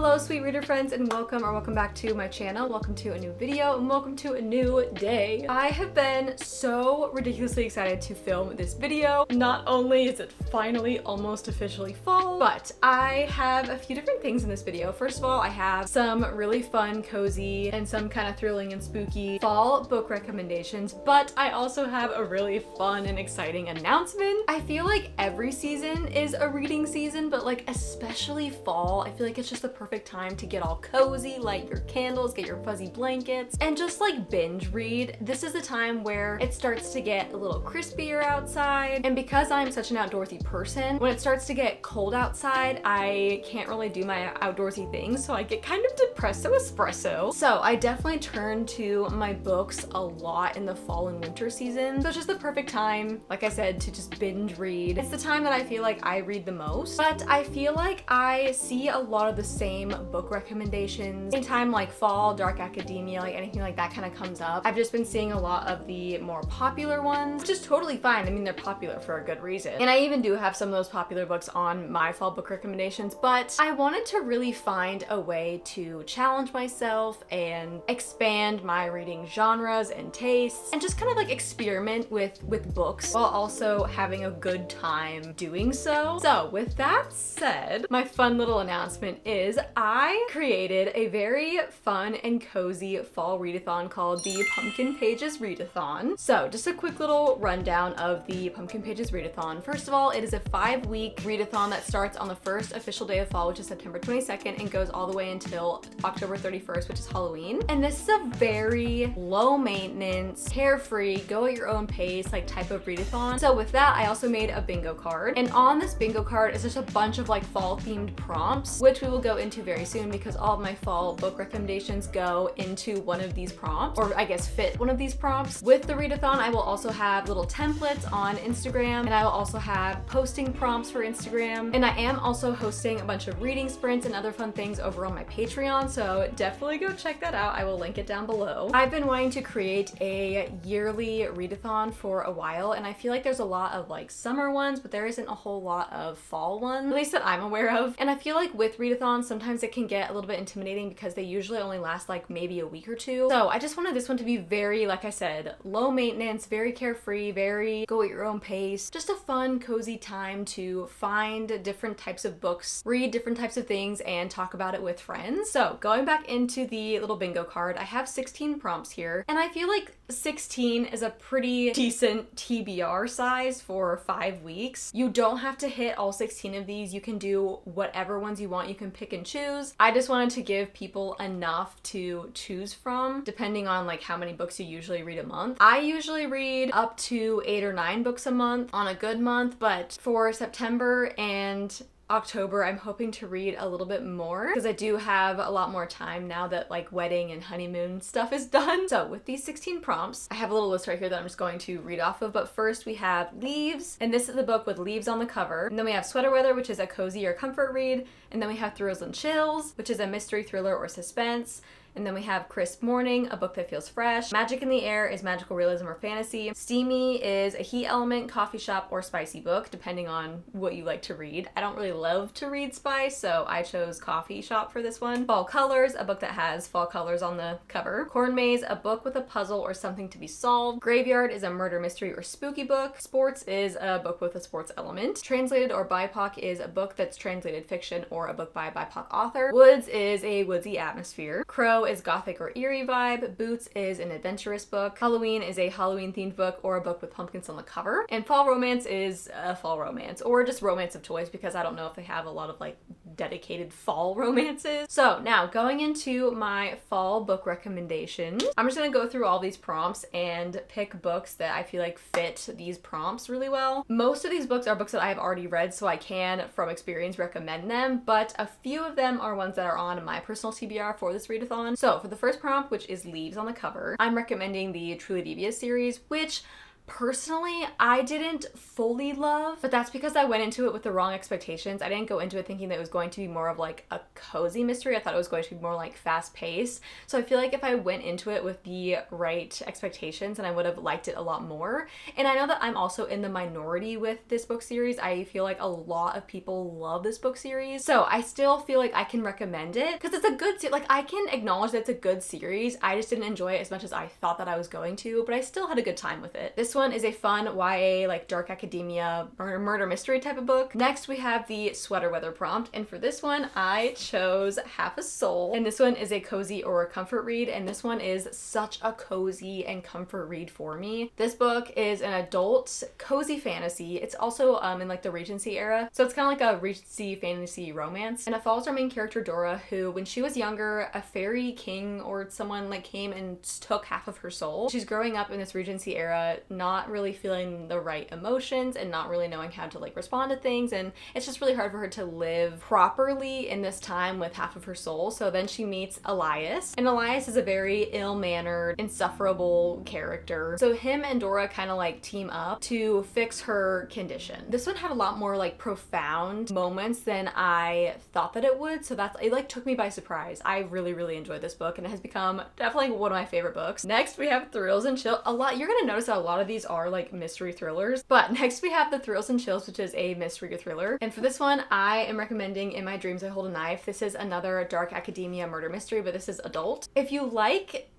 Hello sweet reader friends, and welcome back to my channel. Welcome to a new video and welcome to a new day. I have been so ridiculously excited to film this video. Not only is it finally almost officially fall, but I have a few different things in this video. First of all, I have some really fun, cozy, and some kind of thrilling and spooky fall book recommendations, but I also have a really fun and exciting announcement. I feel like every season is a reading season, but like especially fall, I feel like it's just the perfect time to get all cozy, light your candles, get your fuzzy blankets, and just like binge read. This is the time where it starts to get a little crispier outside, and because I'm such an outdoorsy person, when it starts to get cold outside, I can't really do my outdoorsy things, so I get kind of depresso espresso. So I definitely turn to my books a lot in the fall and winter season, so it's just the perfect time, like I said, to just binge read. It's the time that I feel like I read the most, but I feel like I see a lot of the same book recommendations. Anytime like fall, dark academia, like anything like that kind of comes up, I've just been seeing a lot of the more popular ones, which is totally fine. I mean, they're popular for a good reason. And I even do have some of those popular books on my fall book recommendations, but I wanted to really find a way to challenge myself and expand my reading genres and tastes and just kind of like experiment with books while also having a good time doing so. So with that said, my fun little announcement is I created a very fun and cozy fall readathon called the Pumpkin Pages Readathon. So just a quick little rundown of the Pumpkin Pages Readathon. First of all, it is a 5-week readathon that starts on the first official day of fall, which is September 22nd, and goes all the way until October 31st, which is Halloween. And this is a very low maintenance, carefree, go at your own pace, like type of readathon. So with that, I also made a bingo card. And on this bingo card is just a bunch of like fall themed prompts, which we will go into very soon because all of my fall book recommendations go into one of these prompts, or I guess fit one of these prompts. With the readathon, I will also have little templates on Instagram, and I will also have posting prompts for Instagram. And I am also hosting a bunch of reading sprints and other fun things over on my Patreon, so definitely go check that out. I will link it down below. I've been wanting to create a yearly readathon for a while, and I feel like there's a lot of like summer ones, but there isn't a whole lot of fall ones, at least that I'm aware of. And I feel like with readathons, sometimes it can get a little bit intimidating because they usually only last like maybe a week or two. So I just wanted this one to be very, like I said, low maintenance, very carefree, very go at your own pace. Just a fun, cozy time to find different types of books, read different types of things, and talk about it with friends. So going back into the little bingo card, I have 16 prompts here, and I feel like 16 is a pretty decent TBR size for 5 weeks. You don't have to hit all 16 of these. You can do whatever ones you want. You can pick and choose. I just wanted to give people enough to choose from depending on like how many books you usually read a month. I usually read up to 8 or 9 books a month on a good month, but for September and October, I'm hoping to read a little bit more because I do have a lot more time now that like wedding and honeymoon stuff is done. So with these 16 prompts, I have a little list right here that I'm just going to read off of, but first we have Leaves, and this is the book with leaves on the cover. And then we have Sweater Weather, which is a cozy or comfort read. And then we have Thrills and Chills, which is a mystery, thriller, or suspense. And then we have Crisp Morning, a book that feels fresh. Magic in the Air is magical realism or fantasy. Steamy is a heat element, coffee shop, or spicy book, depending on what you like to read. I don't really love to read spice, so I chose coffee shop for this one. Fall Colors, a book that has fall colors on the cover. Corn Maze, a book with a puzzle or something to be solved. Graveyard is a murder mystery or spooky book. Sports is a book with a sports element. Translated or BIPOC is a book that's translated fiction or a book by a BIPOC author. Woods is a woodsy atmosphere. Crow is gothic or eerie vibe. Boots is an adventurous book. Halloween is a Halloween themed book or a book with pumpkins on the cover. And Fall Romance is a fall romance or just romance of choice because I don't know if they have a lot of like dedicated fall romances. So now going into my fall book recommendations, I'm just gonna go through all these prompts and pick books that I feel like fit these prompts really well. Most of these books are books that I have already read, so I can from experience recommend them, but a few of them are ones that are on my personal TBR for this readathon. So for the first prompt, which is Leaves on the cover, I'm recommending the Truly Devious series, which personally, I didn't fully love, but that's because I went into it with the wrong expectations. I didn't go into it thinking that it was going to be more of like a cozy mystery. I thought it was going to be more like fast paced. So I feel like if I went into it with the right expectations, then I would have liked it a lot more. And I know that I'm also in the minority with this book series. I feel like a lot of people love this book series. So I still feel like I can recommend it because it's a good like I can acknowledge that it's a good series. I just didn't enjoy it as much as I thought that I was going to, but I still had a good time with it. This one is a fun YA, like dark academia murder mystery type of book. Next we have the sweater weather prompt, and for this one I chose Half a Soul, and this one is a cozy or a comfort read, and this one is such a cozy and comfort read for me. This book is an adult cozy fantasy. It's also in like the Regency era, so it's kind of like a Regency fantasy romance, and it follows our main character Dora, who when she was younger, a fairy king or someone like came and took half of her soul. She's growing up in this Regency era, not really feeling the right emotions and not really knowing how to like respond to things, and it's just really hard for her to live properly in this time with half of her soul. So then she meets Elias, and Elias is a very ill-mannered, insufferable character. So him and Dora kind of like team up to fix her condition. This one had a lot more like profound moments than I thought that it would, so it like took me by surprise. I really enjoyed this book, and it has become definitely one of my favorite books. Next we have Thrills and Chills. You're gonna notice that a lot of these are like mystery thrillers, but next we have the Thrills and Chills, which is a mystery thriller, and for this one I am recommending In My Dreams I Hold a Knife. This is another dark academia murder mystery, but this is adult. If you like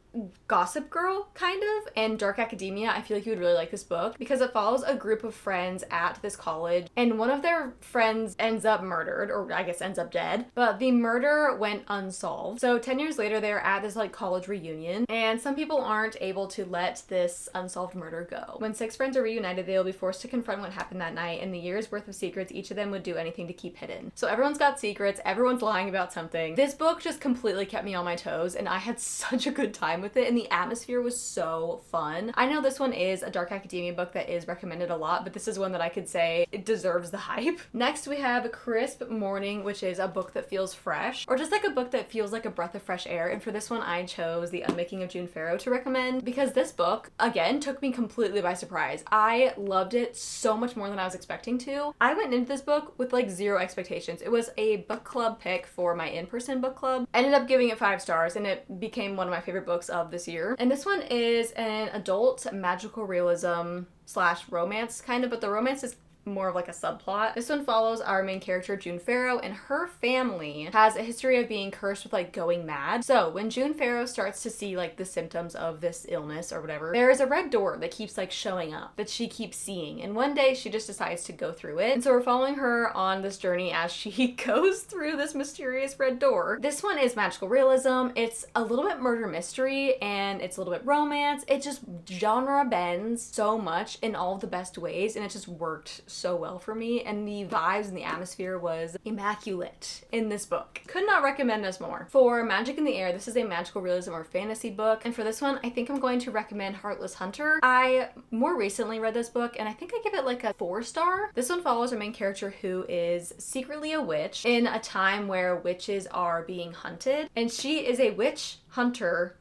Gossip Girl kind of and dark academia, I feel like you would really like this book because it follows a group of friends at this college, and one of their friends ends up murdered, or I guess ends up dead, but the murder went unsolved. So 10 years later they're at this like college reunion, and some people aren't able to let this unsolved murder go. When 6 friends are reunited, they will be forced to confront what happened that night and the year's worth of secrets each of them would do anything to keep hidden. So everyone's got secrets, everyone's lying about something. This book just completely kept me on my toes, and I had such a good time with it, and the atmosphere was so fun. I know this one is a dark academia book that is recommended a lot, but this is one that I could say it deserves the hype. Next we have Crisp Morning, which is a book that feels fresh, or just like a book that feels like a breath of fresh air, and for this one I chose The Unmaking of June Farrow to recommend because this book, again, took me completely by surprise. I loved it so much more than I was expecting to. I went into this book with like 0 expectations. It was a book club pick for my in-person book club. I ended up giving it 5 stars, and it became one of my favorite books of this year. And this one is an adult magical realism / romance kind of, but the romance is more of like a subplot. This one follows our main character June Farrow, and her family has a history of being cursed with like going mad. So when June Farrow starts to see like the symptoms of this illness or whatever, there is a red door that keeps like showing up that she keeps seeing, and one day she just decides to go through it. And so we're following her on this journey as she goes through this mysterious red door. This one is magical realism. It's a little bit murder mystery, and it's a little bit romance. It just genre bends so much in all of the best ways, and it just worked so well for me, and the vibes and the atmosphere was immaculate in this book. Could not recommend this more. For Magic in the Air, this is a magical realism or fantasy book, and for this one I think I'm going to recommend Heartless Hunter. I more recently read this book, and I think I give it like a 4-star. This one follows our main character who is secretly a witch in a time where witches are being hunted, and she is a witch hunter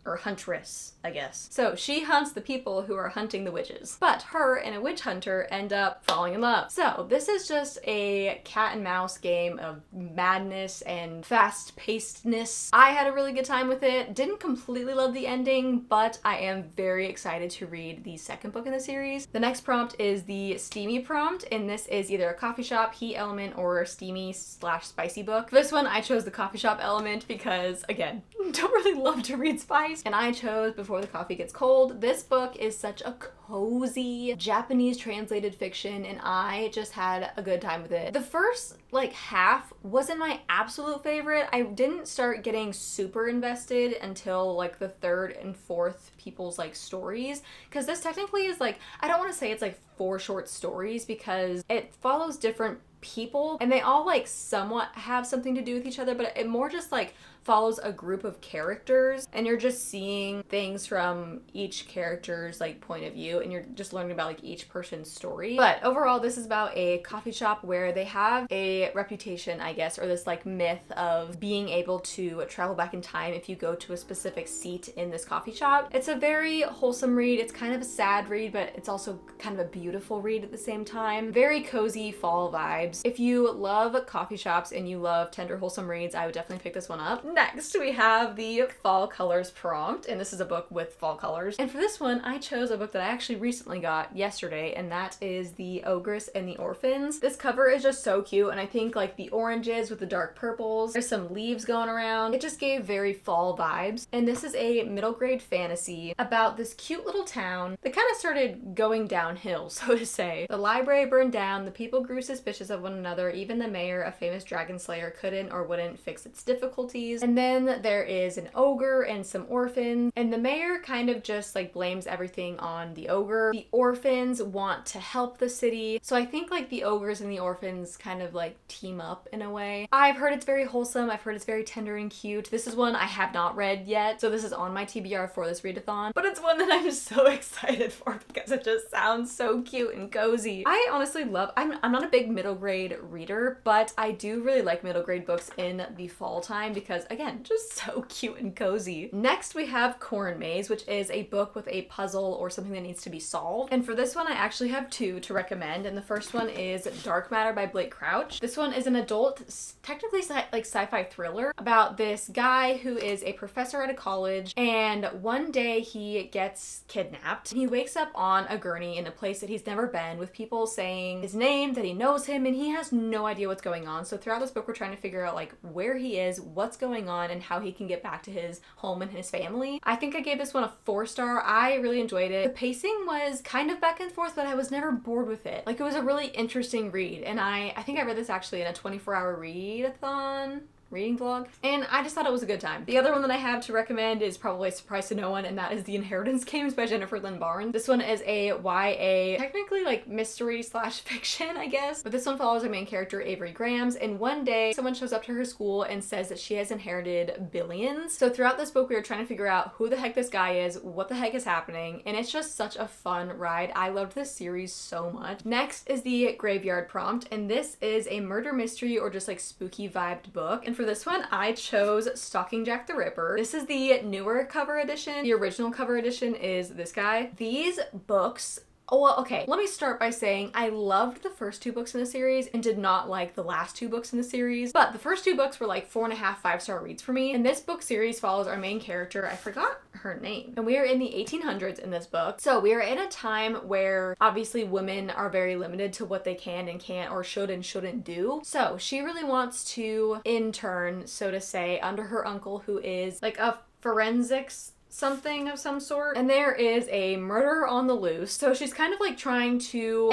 or huntress, I guess. So she hunts the people who are hunting the witches. But her and a witch hunter end up falling in love. So this is just a cat and mouse game of madness and fast-pacedness. I had a really good time with it. Didn't completely love the ending, but I am very excited to read the second book in the series. The next prompt is the steamy prompt, and this is either a coffee shop, heat element, or steamy / spicy book. For this one, I chose the coffee shop element because, again, don't really love to read spice, and I chose Before the Coffee Gets Cold. This book is such a cozy Japanese translated fiction, and I just had a good time with it. The first like half wasn't my absolute favorite. I didn't start getting super invested until like the 3rd and 4th people's like stories, because this technically is like, I don't want to say it's like 4 short stories because it follows different people, and they all like somewhat have something to do with each other, but it more just like follows a group of characters, and you're just seeing things from each character's like point of view, and you're just learning about like each person's story. But overall, this is about a coffee shop where they have a reputation, I guess, or this like myth of being able to travel back in time if you go to a specific seat in this coffee shop. It's a very wholesome read. It's kind of a sad read, but it's also kind of a beautiful read at the same time. Very cozy fall vibes. If you love coffee shops and you love tender, wholesome reads, I would definitely pick this one up. Next, we have the Fall Colors prompt, and this is a book with fall colors. And for this one, I chose a book that I actually recently got yesterday, and that is The Ogress and the Orphans. This cover is just so cute, and I think like the oranges with the dark purples, there's some leaves going around. It just gave very fall vibes. And this is a middle grade fantasy about this cute little town that kind of started going downhill, so to say. The library burned down, the people grew suspicious of one another, even the mayor, a famous dragon slayer, couldn't or wouldn't fix its difficulties. And then there is an ogre and some orphans, and the mayor kind of just like blames everything on the ogre. The orphans want to help the city, so I think like the ogres and the orphans kind of like team up in a way. I've heard it's very wholesome. I've heard it's very tender and cute. This is one I have not read yet, so this is on my TBR for this readathon, but it's one that I'm so excited for because it just sounds so cute and cozy. I honestly love, I'm not a big middle grade reader, but I do really like middle grade books in the fall time because again, just so cute and cozy. Next, we have Corn Maze, which is a book with a puzzle or something that needs to be solved. And for this one, I actually have two to recommend. And the first one is Dark Matter by Blake Crouch. This one is an adult, technically like sci-fi thriller about this guy who is a professor at a college, and one day he gets kidnapped. He wakes up on a gurney in a place that he's never been, with people saying his name, that he knows him, and he has no idea what's going on. So throughout this book, we're trying to figure out like where he is, what's going on, and how he can get back to his home and his family. I think I gave this one a 4-star. I really enjoyed it. The pacing was kind of back and forth, but I was never bored with it. Like, it was a really interesting read, and I think I read this actually in a 24-hour readathon reading vlog, and I just thought it was a good time. The other one that I have to recommend is probably a surprise to no one, and that is The Inheritance Games by Jennifer Lynn Barnes. This one is a YA, technically like mystery slash fiction, I guess, but this one follows our main character, Avery Grams, and one day someone shows up to her school and says that she has inherited billions. So throughout this book, we are trying to figure out who the heck this guy is, what the heck is happening, and it's just such a fun ride. I loved this series so much. Next is The Graveyard Prompt, and this is a murder mystery or just like spooky vibed book. And for this one, I chose Stalking Jack the Ripper. This is the newer cover edition. The original cover edition is this guy. These books, oh, well, okay, let me start by saying I loved the first 2 books in the series and did not like the last 2 books in the series, but the first 2 books were like 4.5, 5-star reads for me. And this book series follows our main character, I forgot her name, and we are in the 1800s in this book. So we are in a time where obviously women are very limited to what they can and can't or should and shouldn't do. So she really wants to intern, so to say, under her uncle, who is like a forensics something of some sort, and there is a murderer on the loose. So she's kind of like trying to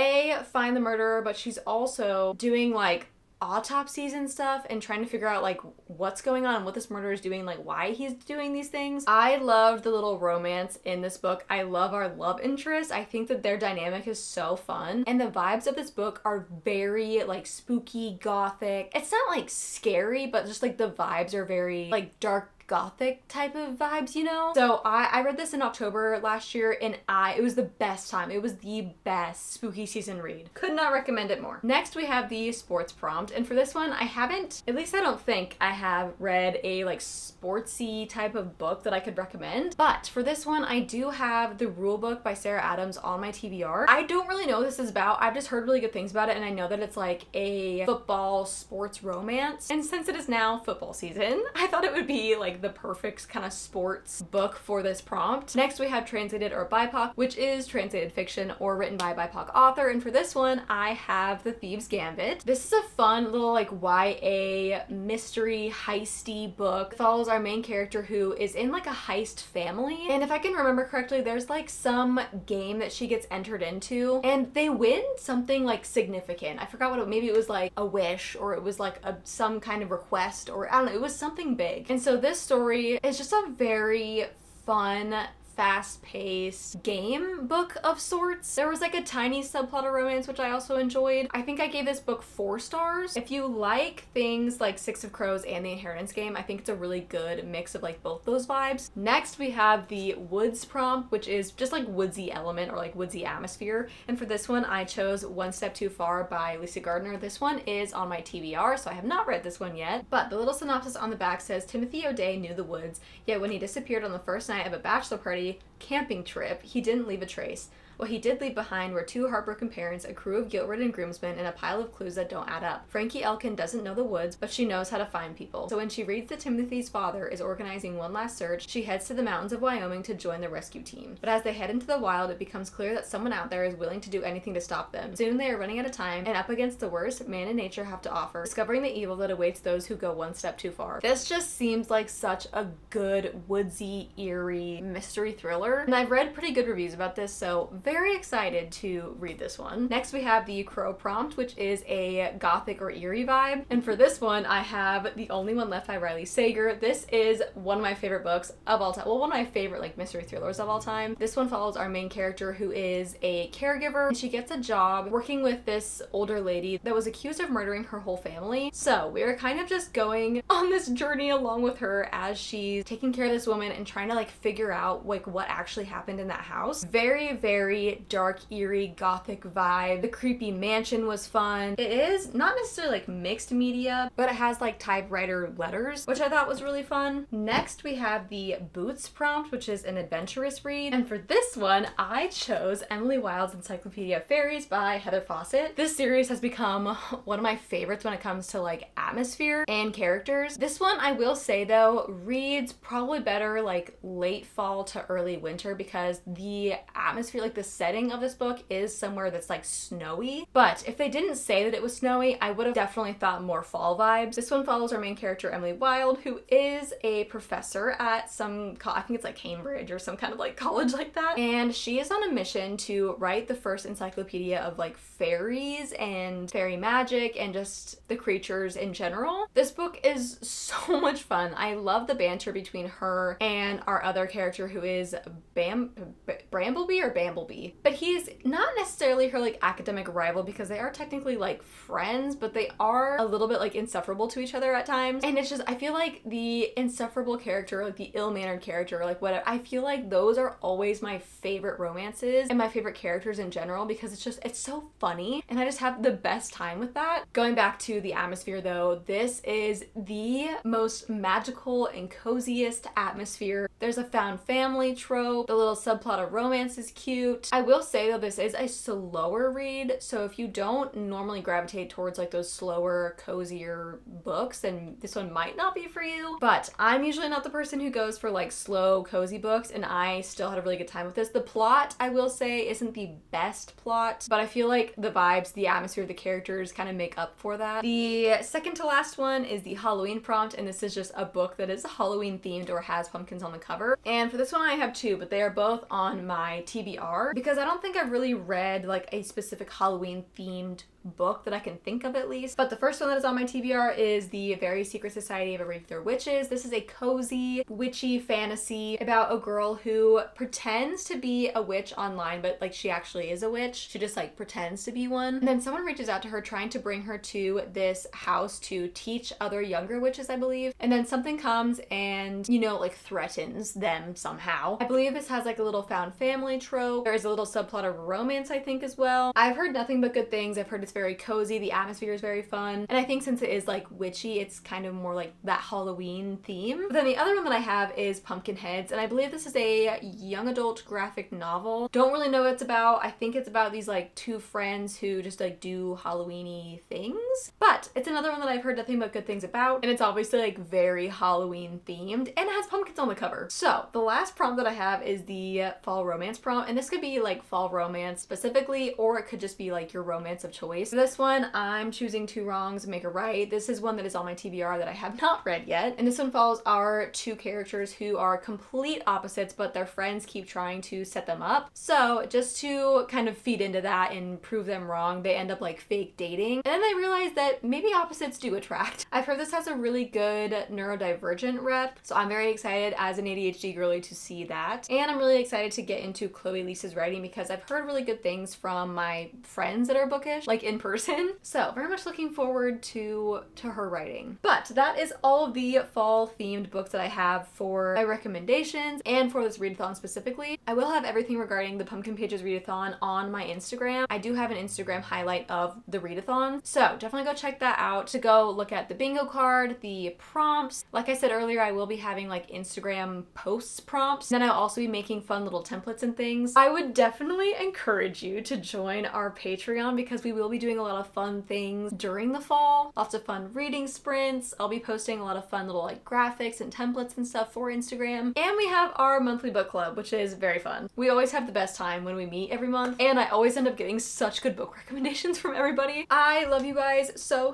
find the murderer, but she's also doing like autopsies and stuff and trying to figure out like what's going on and what this murderer is doing, like why he's doing these things. I loved the little romance in this book. I love our love interest. I think that their dynamic is so fun, and the vibes of this book are very like spooky, gothic. It's not like scary, but just like the vibes are very like dark gothic type of vibes, you know? So I read this in October last year, and it was the best time. It was the best spooky season read. Could not recommend it more. Next, we have the sports prompt, and for this one, I haven't, at least I don't think I have read a like sportsy type of book that I could recommend, but for this one, I do have The Rule Book by Sarah Adams on my TBR. I don't really know what this is about. I've just heard really good things about it, and I know that it's like a football sports romance, and since it is now football season, I thought it would be like the perfect kind of sports book for this prompt. Next, we have Translated or BIPOC, which is translated fiction or written by a BIPOC author, and for this one, I have The Thieves Gambit. This is a fun little like YA mystery heisty book. It follows our main character who is in like a heist family, and if I can remember correctly, there's like some game that she gets entered into, and they win something like significant. I forgot what maybe it was like a wish, or it was like some kind of request, or I don't know, it was something big. And so this story is just a very fun fast-paced game book of sorts. There was like a tiny subplot of romance, which I also enjoyed. I think I gave this book 4 stars. If you like things like Six of Crows and The Inheritance Game, I think it's a really good mix of like both those vibes. Next, we have the Woods prompt, which is just like woodsy element or like woodsy atmosphere. And for this one, I chose One Step Too Far by Lisa Gardner. This one is on my TBR, so I have not read this one yet. But the little synopsis on the back says, Timothy O'Day knew the woods, yet when he disappeared on the first night of a bachelor party camping trip, he didn't leave a trace. What he did leave behind were 2 heartbroken parents, a crew of guilt-ridden groomsmen, and a pile of clues that don't add up. Frankie Elkin doesn't know the woods, but she knows how to find people. So when she reads that Timothy's father is organizing one last search, she heads to the mountains of Wyoming to join the rescue team. But as they head into the wild, it becomes clear that someone out there is willing to do anything to stop them. Soon they are running out of time and up against the worst man and nature have to offer, discovering the evil that awaits those who go one step too far. This just seems like such a good, woodsy, eerie mystery thriller. And I've read pretty good reviews about this, so very excited to read this one. Next we have the Crow prompt, which is a gothic or eerie vibe. And for this one, I have The Only One Left by Riley Sager. This is one of my favorite books of all time. Well, one of my favorite like mystery thrillers of all time. This one follows our main character who is a caregiver, and she gets a job working with this older lady that was accused of murdering her whole family. So we are kind of just going on this journey along with her as she's taking care of this woman and trying to like figure out like what actually happened in that house. Very, very dark, eerie, gothic vibe. The creepy mansion was fun. It is not necessarily like mixed media, but it has like typewriter letters, which I thought was really fun. Next, we have the Boots prompt, which is an adventurous read. And for this one, I chose Emily Wilde's Encyclopedia of Fairies by Heather Fawcett. This series has become one of my favorites when it comes to like atmosphere and characters. This one, I will say though, reads probably better like late fall to early winter because the atmosphere, like the setting of this book is somewhere that's like snowy. But if they didn't say that it was snowy, I would have definitely thought more fall vibes. This one follows our main character, Emily Wilde, who is a professor at I think it's like Cambridge or some kind of like college like that. And she is on a mission to write the first encyclopedia of like fairies and fairy magic and just the creatures in general. This book is so much fun. I love the banter between her and our other character who is Brambleby or Bamblebee. But he's not necessarily her like academic rival because they are technically like friends, but they are a little bit like insufferable to each other at times. And it's just, I feel like the insufferable character, like the ill-mannered character, like whatever, I feel like those are always my favorite romances and my favorite characters in general because it's so funny and I just have the best time with that. Going back to the atmosphere though, this is the most magical and coziest atmosphere. There's a found family trope. The little subplot of romance is cute. I will say though, this is a slower read, so if you don't normally gravitate towards like those slower, cozier books, then this one might not be for you. But I'm usually not the person who goes for like slow, cozy books, and I still had a really good time with this. The plot, I will say, isn't the best plot, but I feel like the vibes, the atmosphere, the characters kind of make up for that. The second to last one is the Halloween prompt, and this is just a book that is Halloween themed or has pumpkins on the cover. And for this one I have 2, but they are both on my TBR because I don't think I've really read like a specific Halloween themed book that I can think of at least. But the first one that is on my TBR is The Very Secret Society of Irregular Witches. This is a cozy, witchy fantasy about a girl who pretends to be a witch online, but like she actually is a witch. She just like pretends to be one. And then someone reaches out to her trying to bring her to this house to teach other younger witches, I believe. And then something comes and, you know, like threatens them somehow. I believe this has like a little found family trope. There is a little subplot of romance, I think, as well. I've heard nothing but good things. I've heard it's very cozy, the atmosphere is very fun, and I think since it is like witchy, it's kind of more like that Halloween theme. But then the other one that I have is Pumpkinheads, and I believe this is a young adult graphic novel. Don't really know what it's about. I think it's about these like 2 friends who just like do Halloween-y things, but it's another one that I've heard nothing but good things about, and it's obviously like very Halloween themed and it has pumpkins on the cover. So the last prompt that I have is the fall romance prompt, and this could be like fall romance specifically, or it could just be like your romance of choice. choice. For this one, I'm choosing Two Wrongs Make a Right. This is one that is on my TBR that I have not read yet. And this one follows our two characters who are complete opposites, but their friends keep trying to set them up. So just to kind of feed into that and prove them wrong, they end up like fake dating. And then they realize that maybe opposites do attract. I've heard this has a really good neurodivergent rep, so I'm very excited as an ADHD girly to see that. And I'm really excited to get into Chloe Lisa's writing because I've heard really good things from my friends that are bookish, like in person. So very much looking forward to her writing. But that is all of the fall themed books that I have for my recommendations and for this readathon specifically. I will have everything regarding the Pumpkin Pages readathon on my Instagram. I do have an Instagram highlight of the readathon, so definitely go check that out to go look at the bingo card, the prompts. Like I said earlier, I will be having like Instagram posts prompts. Then I'll also be making fun little templates and things. I would definitely encourage you to join our Patreon because we will be doing a lot of fun things during the fall. Lots of fun reading sprints. I'll be posting a lot of fun little like graphics and templates and stuff for Instagram. And we have our monthly book club, which is very fun. We always have the best time when we meet every month, and I always end up getting such good book recommendations from everybody. I love you guys so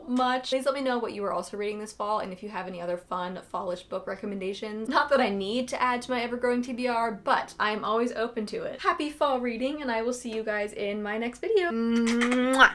much. Please let me know what you are also reading this fall and if you have any other fun fallish book recommendations. Not that I need to add to my ever-growing TBR, but I'm always open to it. Happy fall reading, and I will see you guys in my next video. Mwah!